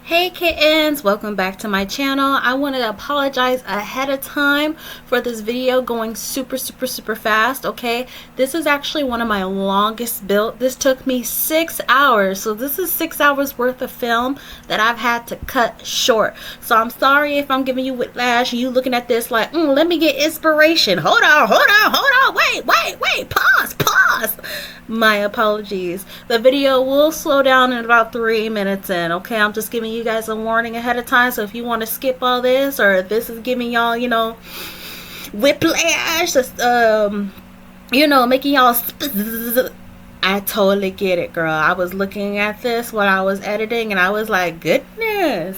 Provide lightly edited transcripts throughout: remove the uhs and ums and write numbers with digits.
Hey kittens, welcome back to my channel. I want to apologize ahead of time for this video going super fast. Okay, this is actually one of my longest build. This took me 6 hours, so this is 6 hours worth of film that I've had to cut short. So I'm sorry if I'm giving you whiplash and you looking at this like let me get inspiration. Hold on, wait, pause. My apologies. The video will slow down in about 3 minutes in. Okay, I'm just giving you guys a warning ahead of time, so if you want to skip all this, or if this is giving y'all whiplash, making y'all I totally get it, girl. I was looking at this when I was editing and I was like, goodness,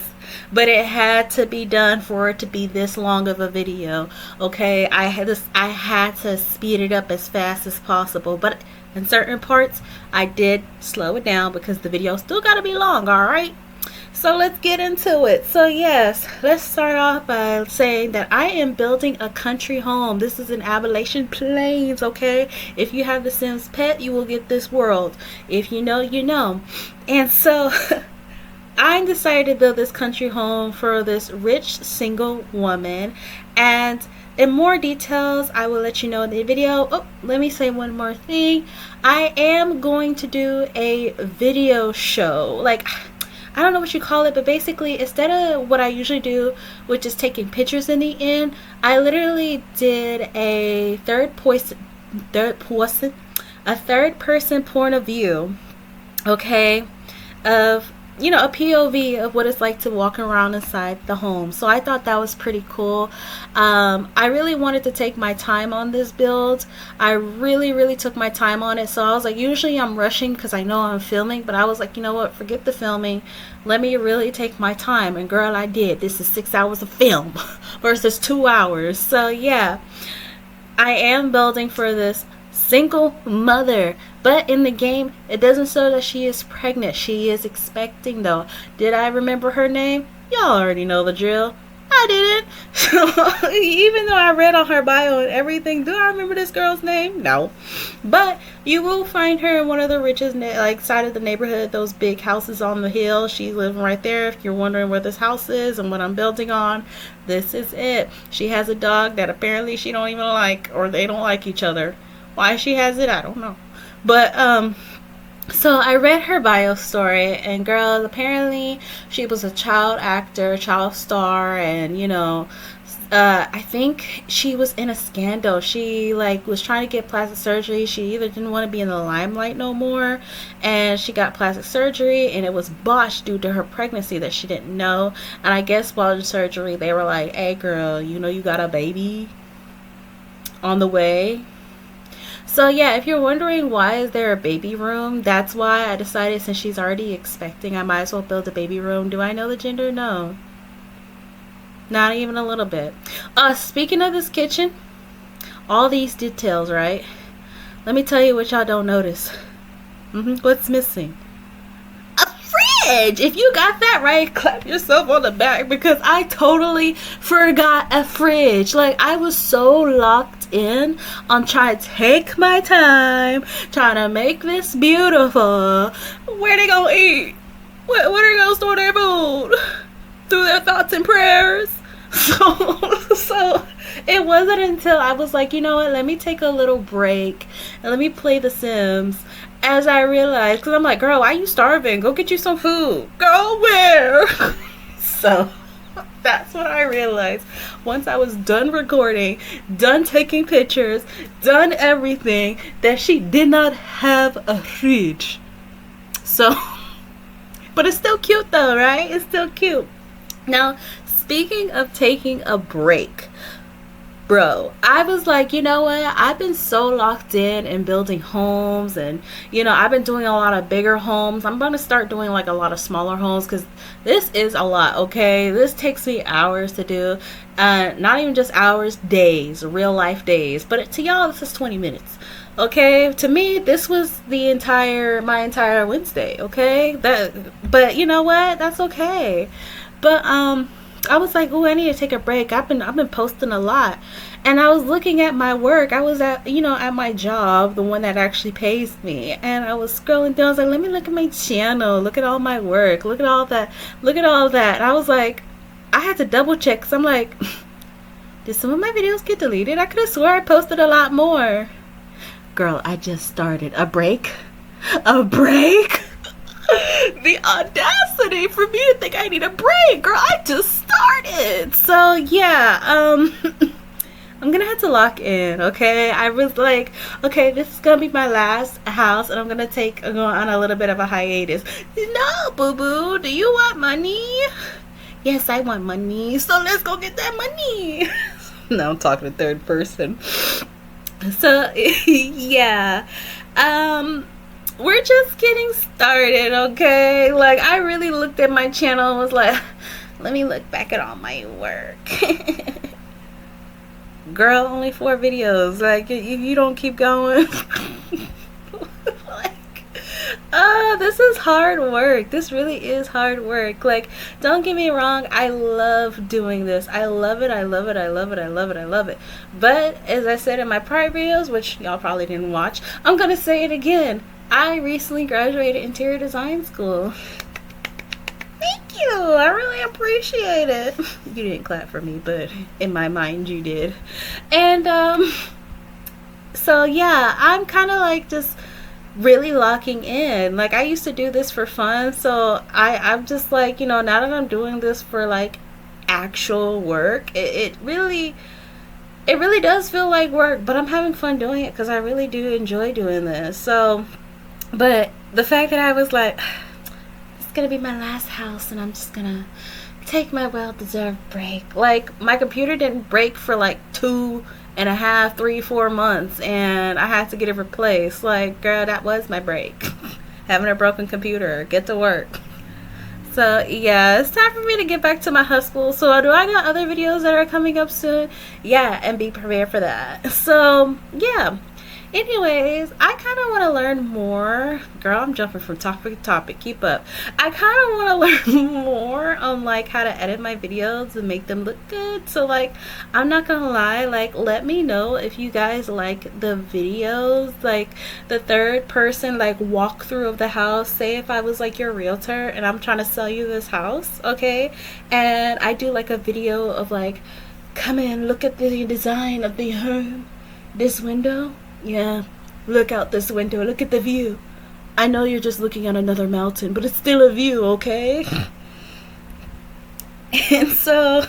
but it had to be done for it to be this long of a video. Okay, I had to speed it up as fast as possible, but in certain parts I did slow it down because the video still got to be long. All right, so let's get into it. So yes, let's start off by saying that I am building a country home. This is in Appalachian Plains. Okay, if you have the Sims pet, you will get this world. If you know, you know. And so I decided to build this country home for this rich single woman, and in more details I will let you know in the video. Oh, let me say one more thing. I am going to do a video show, like, I don't know what you call it, but basically instead of what I usually do, which is taking pictures in the end, I literally did a third person point of view, okay, of a POV of what it's like to walk around inside the home. So I thought that was pretty cool. I really wanted to take my time on this build. I really took my time on it. So I was like, usually I'm rushing because I know I'm filming, but I was like, you know what, forget the filming, let me really take my time. And girl, I did. This is 6 hours of film versus 2 hours. So yeah, I am building for this single mother, but in the game it doesn't show that she is pregnant. She is expecting though. Did I remember her name? Y'all already know the drill. I didn't. So even though I read on her bio and everything, do I remember this girl's name? No. But you will find her in one of the richest side of the neighborhood, those big houses on the hill. She's living right there. If you're wondering where this house is and what I'm building on, this is it. She has a dog that apparently she don't even like, or they don't like each other. Why she has it, I don't know. But so I read her bio story, and girl, apparently she was a child actor, child star, and I think she was in a scandal. She was trying to get plastic surgery. She either didn't want to be in the limelight no more, and she got plastic surgery, and it was botched due to her pregnancy that she didn't know. And I guess while the surgery they were like, hey girl, you got a baby on the way. So yeah, if you're wondering why is there a baby room, that's why I decided, since she's already expecting, I might as well build a baby room. Do I know the gender? No, not even a little bit. Speaking of this kitchen, all these details, right? Let me tell you what y'all don't notice. What's missing? If you got that right, clap yourself on the back, because I totally forgot a fridge. Like, I was so locked in on trying to take my time, trying to make this beautiful. Where they gonna eat? Where they gonna store their food? Through their thoughts and prayers. So it wasn't until I was like, you know what, let me take a little break and let me play The Sims, as I realized, because I'm like, girl, why are you starving? Go get you some food. Go where? So that's what I realized once I was done recording, done taking pictures, done everything, that she did not have a fridge. So, but it's still cute though, right? It's still cute. Now, speaking of taking a break, bro, I was like, you know what, I've been so locked in building homes, and I've been doing a lot of bigger homes. I'm gonna start doing a lot of smaller homes, because this is a lot. Okay, this takes me hours to do, not even just hours, days, real life days. But to y'all, this is 20 minutes. Okay, to me this was my entire Wednesday. Okay, but you know what, that's okay. But I was like, oh, I need to take a break. I've been posting a lot. And I was looking at my work. I was at, at my job, the one that actually pays me. And I was scrolling down. I was like, let me look at my channel. Look at all my work. Look at all that. Look at all that. And I was like, I had to double check. Cause I'm like, did some of my videos get deleted? I could have swore I posted a lot more. Girl, I just started. A break? A break? The audacity for me to think I need a break. Girl, I just started. So yeah, I'm gonna have to lock in, okay? I was like, okay, this is gonna be my last house and I'm gonna go on a little bit of a hiatus. No, boo-boo, do you want money? Yes, I want money, so let's go get that money. Now I'm talking to third person. So yeah, we're just getting started, okay? Like, I really looked at my channel and was like, let me look back at all my work. Girl, only 4 videos. Like, if you don't keep going. Like, this is hard work. This really is hard work. Like, don't get me wrong, I love doing this. I love it. I love it. I love it. I love it. I love it. But as I said in my prior videos, which y'all probably didn't watch, I'm gonna say it again. I recently graduated interior design school. Thank you. I really appreciate it. You didn't clap for me, but in my mind you did. And so yeah, I'm kind of like just really locking in. Like, I used to do this for fun, so I'm just like, now that I'm doing this for like actual work, it really does feel like work, but I'm having fun doing it because I really do enjoy doing this. So, but the fact that I was like, it's gonna be my last house and I'm just gonna take my well-deserved break. Like, my computer didn't break for like 2.5, 3, 4 months, and I had to get it replaced. Like, girl, that was my break. Having a broken computer. Get to work. So yeah, it's time for me to get back to my hustle. So do I got other videos that are coming up soon? Yeah, and be prepared for that. So yeah, anyways, I kind of want to learn more. Girl, I'm jumping from topic to topic. Keep up. I kind of want to learn more on like how to edit my videos and make them look good. So like, I'm not gonna lie, like, let me know if you guys like the videos, like the third person like walkthrough of the house. Say if I was like your realtor and I'm trying to sell you this house, okay, and I do like a video of like, come in, look at the design of the home, this window. Yeah, look out this window. Look at the view. I know you're just looking at another mountain, but it's still a view, okay? And so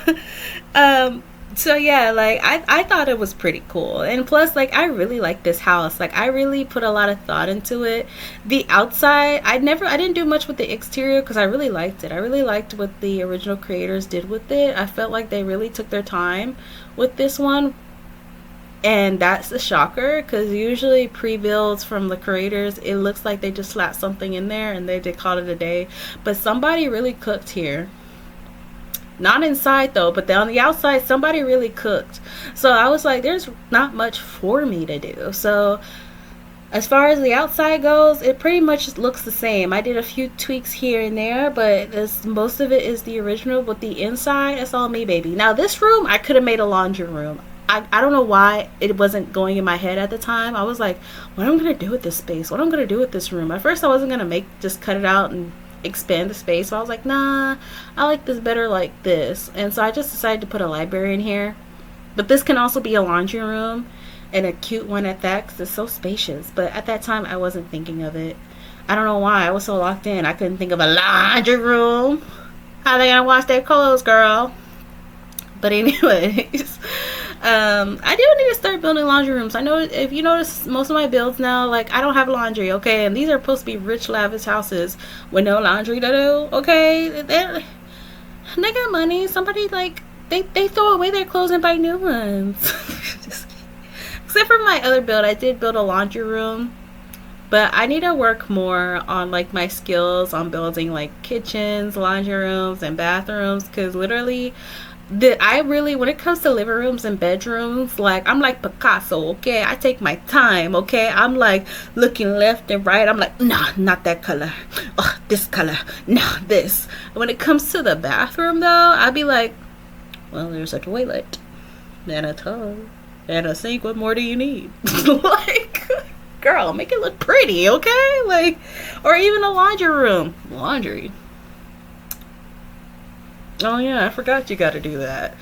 yeah, like, I thought it was pretty cool. And plus, like, I really like this house. Like, I really put a lot of thought into it. The outside, I didn't do much with the exterior because I really liked it. I really liked what the original creators did with it. I felt like they really took their time with this one. And that's a shocker, because usually pre-builds from the creators, it looks like they just slapped something in there and they called it a day. But somebody really cooked here. Not inside though, but on the outside, somebody really cooked. So I was like, there's not much for me to do. So as far as the outside goes, it pretty much looks the same. I did a few tweaks here and there, but most of it is the original. But the inside, it's all me, baby. Now this room, I could have made a laundry room. I don't know why it wasn't going in my head at the time. I was like, what am I going to do with this space? What am I going to do with this room? At first I wasn't going to just cut it out and expand the space. So I was like, nah, I like this better like this. And so I just decided to put a library in here. But this can also be a laundry room, and a cute one at that, because it's so spacious. But at that time I wasn't thinking of it. I don't know why. I was so locked in. I couldn't think of a laundry room. How they going to wash their clothes, girl? But anyways, I do need to start building laundry rooms. I know if you notice most of my builds now, like, I don't have laundry, okay? And these are supposed to be rich, lavish houses with no laundry to do, okay? They got money. Somebody, like, they throw away their clothes and buy new ones. Except for my other build, I did build a laundry room. But I need to work more on like my skills on building like kitchens, laundry rooms, and bathrooms, because literally I really, when it comes to living rooms and bedrooms, like I'm like Picasso, okay? I take my time, okay? I'm like looking left and right. I'm like, nah, not that color. Oh, this color. Nah, this. When it comes to the bathroom, though, I'd be like, well, there's a toilet and a tub and a sink. What more do you need? Like, girl, make it look pretty, okay? Like, or even a laundry room. Laundry. Oh yeah, I forgot you got to do that.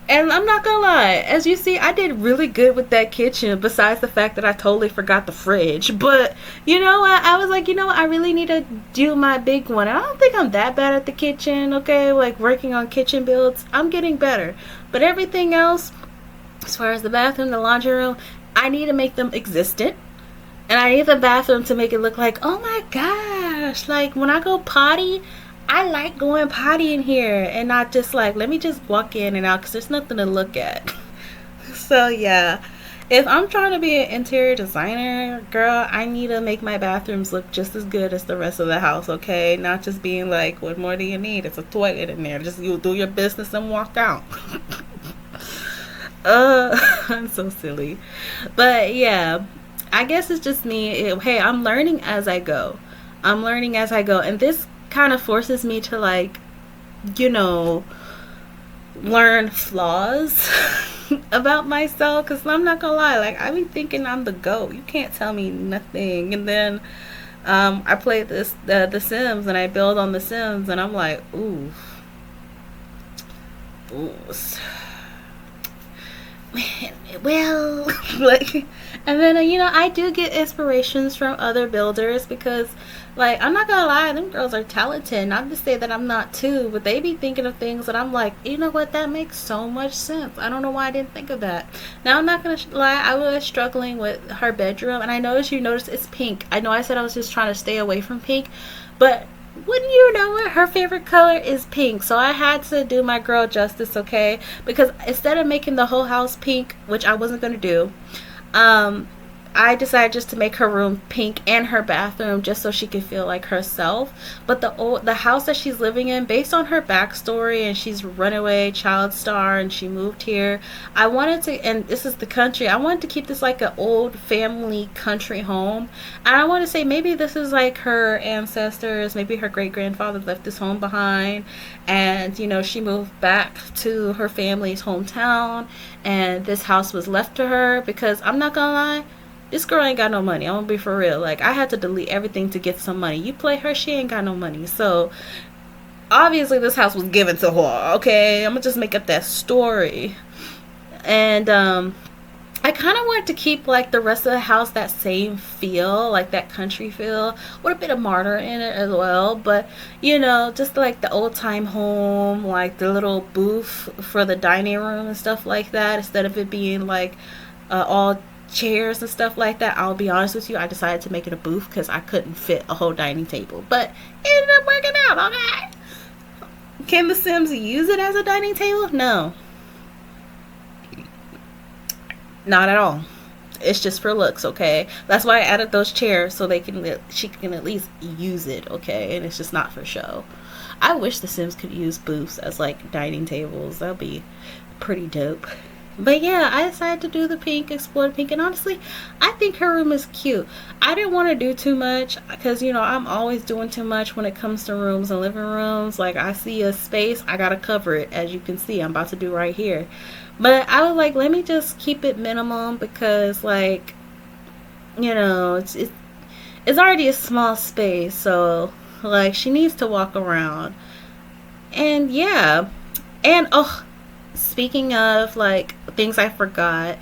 And I'm not gonna lie, as you see, I did really good with that kitchen. Besides the fact that I totally forgot the fridge, but you know what? I was like, you know what? I really need to do my big one. And I don't think I'm that bad at the kitchen. Okay, like working on kitchen builds, I'm getting better. But everything else, as far as the bathroom, the laundry room, I need to make them existent. And I need the bathroom to make it look like, oh my gosh, like when I go potty, I like going potty in here and not just like, let me just walk in and out because there's nothing to look at. So, yeah, if I'm trying to be an interior designer, girl, I need to make my bathrooms look just as good as the rest of the house, okay? Not just being like, what more do you need? It's a toilet in there. Just you do your business and walk out. I'm so silly. But, yeah, I guess it's just me. Hey, I'm learning as I go. I'm learning as I go. And this kind of forces me to, like, you know, learn flaws about myself, because I'm not gonna lie, like, I be thinking I'm the GOAT. You can't tell me nothing. And then I play the Sims, and I build on the Sims, and I'm like, ooh, ooh, well, like, and then you know, I do get inspirations from other builders because, like, I'm not gonna lie, them girls are talented. Not to say that I'm not too, but they be thinking of things that I'm like, you know what, that makes so much sense. I don't know why I didn't think of that. Now, I'm not gonna lie, I was struggling with her bedroom, and I noticed it's pink. I know I said I was just trying to stay away from pink, but wouldn't you know it, her favorite color is pink. So I had to do my girl justice, okay? Because instead of making the whole house pink, which I wasn't gonna do, I decided just to make her room pink and her bathroom just so she could feel like herself. But the house that she's living in, based on her backstory, and she's runaway child star and she moved here, I wanted to, and this is the country, I wanted to keep this like an old family country home. And I want to say maybe this is like her ancestors, maybe her great grandfather left this home behind, and you know, she moved back to her family's hometown and this house was left to her. Because I'm not gonna lie, this girl ain't got no money. I'm gonna be for real. Like, I had to delete everything to get some money. You play her, she ain't got no money. So obviously this house was given to her, okay? I'm gonna just make up that story. And I kind of wanted to keep like the rest of the house that same feel, like that country feel, with a bit of modern in it as well. But you know, just like the old time home, like the little booth for the dining room and stuff like that, instead of it being like all chairs and stuff like that. I'll be honest with you, I decided to make it a booth because I couldn't fit a whole dining table, but it ended up working out. Okay, can the Sims use it as a dining table? No, not at all. It's just for looks, okay? That's why I added those chairs, so she can at least use it, okay? And it's just not for show. I wish the Sims could use booths as like dining tables. That'd be pretty dope. But yeah, I decided to do the pink, explore pink, and honestly, I think her room is cute. I didn't want to do too much because, you know, I'm always doing too much when it comes to rooms and living rooms. Like, I see a space, I gotta cover it, as you can see I'm about to do right here. But I was like, let me just keep it minimum because, like, you know, it's already a small space, so like she needs to walk around. And yeah, and oh, speaking of like things I forgot,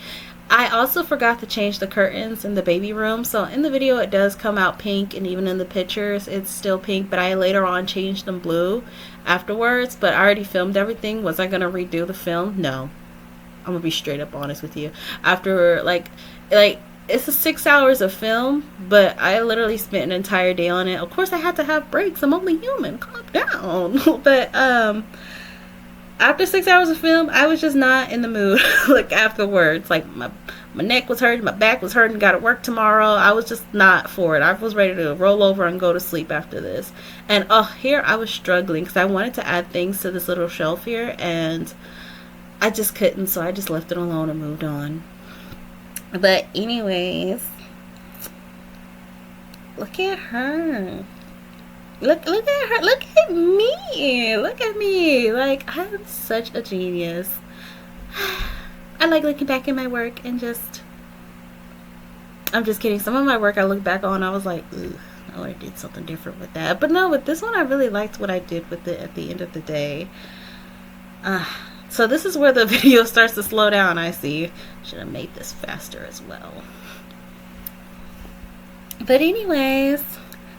I also forgot to change the curtains in the baby room. So in the video it does come out pink, and even in the pictures it's still pink, but I later on changed them blue afterwards. But I already filmed everything. Was I gonna redo the film? No, I'm gonna be straight up honest with you. After like it's a 6 hours of film, but I literally spent an entire day on it. Of course I had to have breaks, I'm only human, calm down. But after 6 hours of film, I was just not in the mood. Like afterwards, like my neck was hurting, my back was hurting, gotta work tomorrow. I was just not for it. I was ready to roll over and go to sleep after this. And here I was struggling because I wanted to add things to this little shelf here, and I just couldn't, so I just left it alone and moved on. But anyways, look at her. Look at her. Look at me. Look at me. Like, I'm such a genius. I like looking back at my work and just, I'm just kidding. Some of my work I look back on, I was like, ugh, oh, I did something different with that. But no, with this one, I really liked what I did with it at the end of the day. So this is where the video starts to slow down, I see. Should have made this faster as well. But anyways,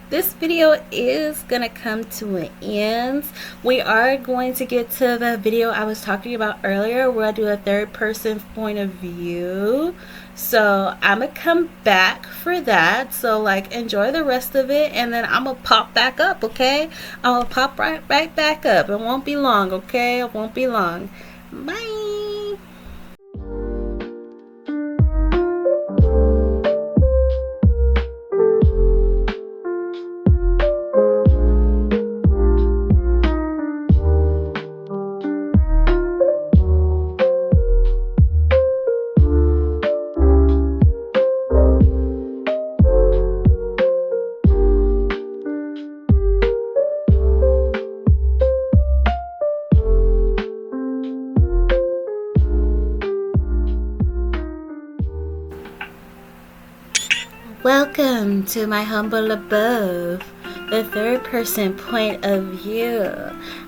this video is gonna come to an end. We are going to get to the video I was talking about earlier where I do a third person point of view. So I'm gonna come back for that. So like, enjoy the rest of it, and then I'm gonna pop back up, okay? I'll pop right back up. It won't be long, okay? It won't be long. Bye. Welcome to my humble abode, the third person point of view.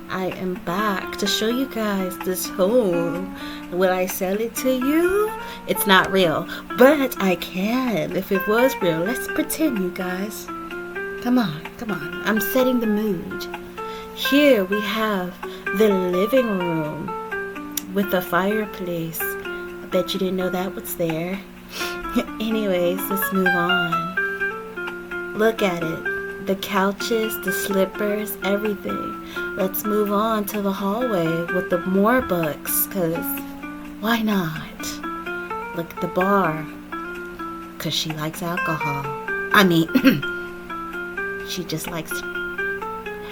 I am back to show you guys this home. Will I sell it to you? It's not real, but I can. If it was real, let's pretend, you guys. Come on, come on. I'm setting the mood. Here we have the living room with a fireplace. I bet you didn't know that was there. Anyways, let's move on. Look at it. The couches, the slippers, everything. Let's move on to the hallway with the more books, because why not? Look at the bar, because she likes alcohol. I mean, she just likes... How do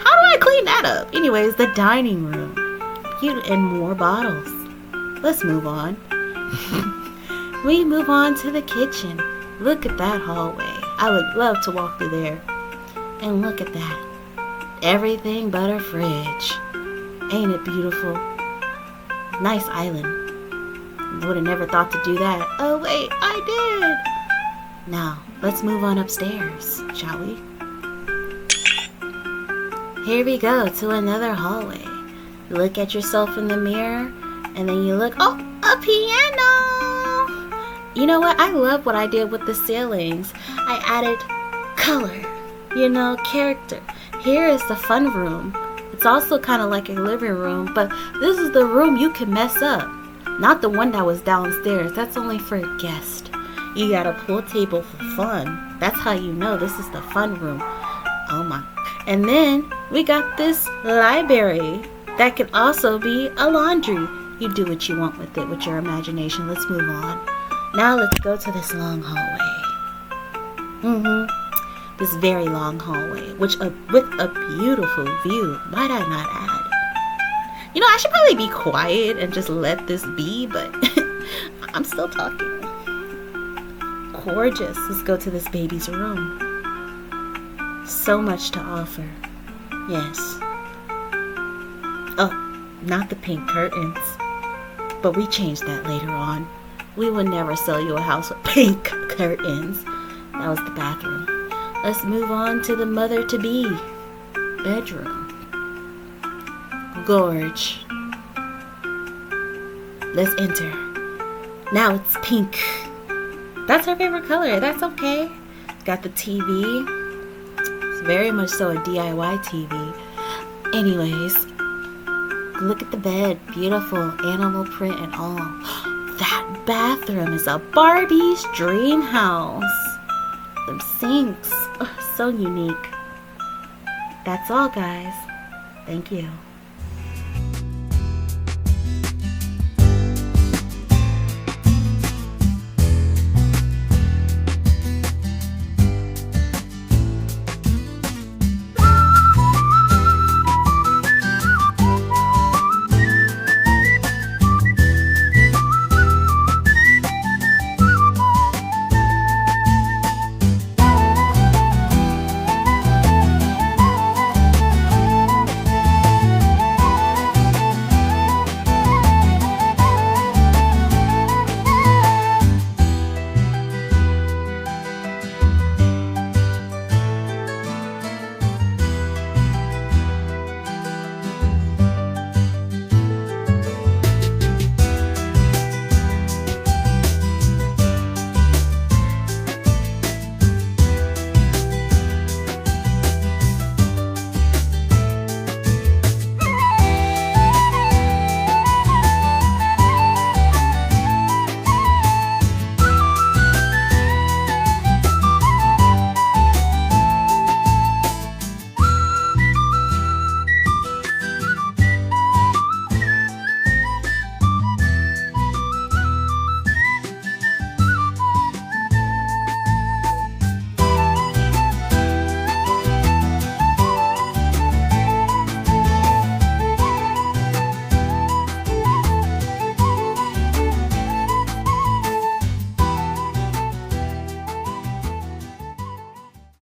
I clean that up? Anyways, the dining room. And more bottles. Let's move on. We move on to the kitchen. Look at that hallway. I would love to walk through there. And look at that. Everything but a fridge. Ain't it beautiful? Nice island. Would have never thought to do that. Oh wait, I did. Now, let's move on upstairs, shall we? Here we go to another hallway. Look at yourself in the mirror, and then you look, oh, a piano! You know what? I love what I did with the ceilings. I added color, character. Here is the fun room. It's also kind of like a living room, but this is the room you can mess up. Not the one that was downstairs. That's only for a guest. You got a pool table for fun. That's how you know this is the fun room. Oh my. And then we got this library that can also be a laundry. You do what you want with it, with your imagination. Let's move on. Now let's go to this long hallway. This very long hallway, with a beautiful view. Might I not add? I should probably be quiet and just let this be, but I'm still talking. Gorgeous. Let's go to this baby's room. So much to offer. Yes. Oh, not the pink curtains. But we changed that later on. We would never sell you a house with pink curtains. That was the bathroom. Let's move on to the mother-to-be bedroom. Gorge. Let's enter. Now it's pink. That's our favorite color. That's okay. Got the TV. It's very much so a DIY TV. Anyways, look at the bed. Beautiful animal print and all. That bathroom is a Barbie's dream house. Them sinks. Oh, so unique. That's all, guys. Thank you.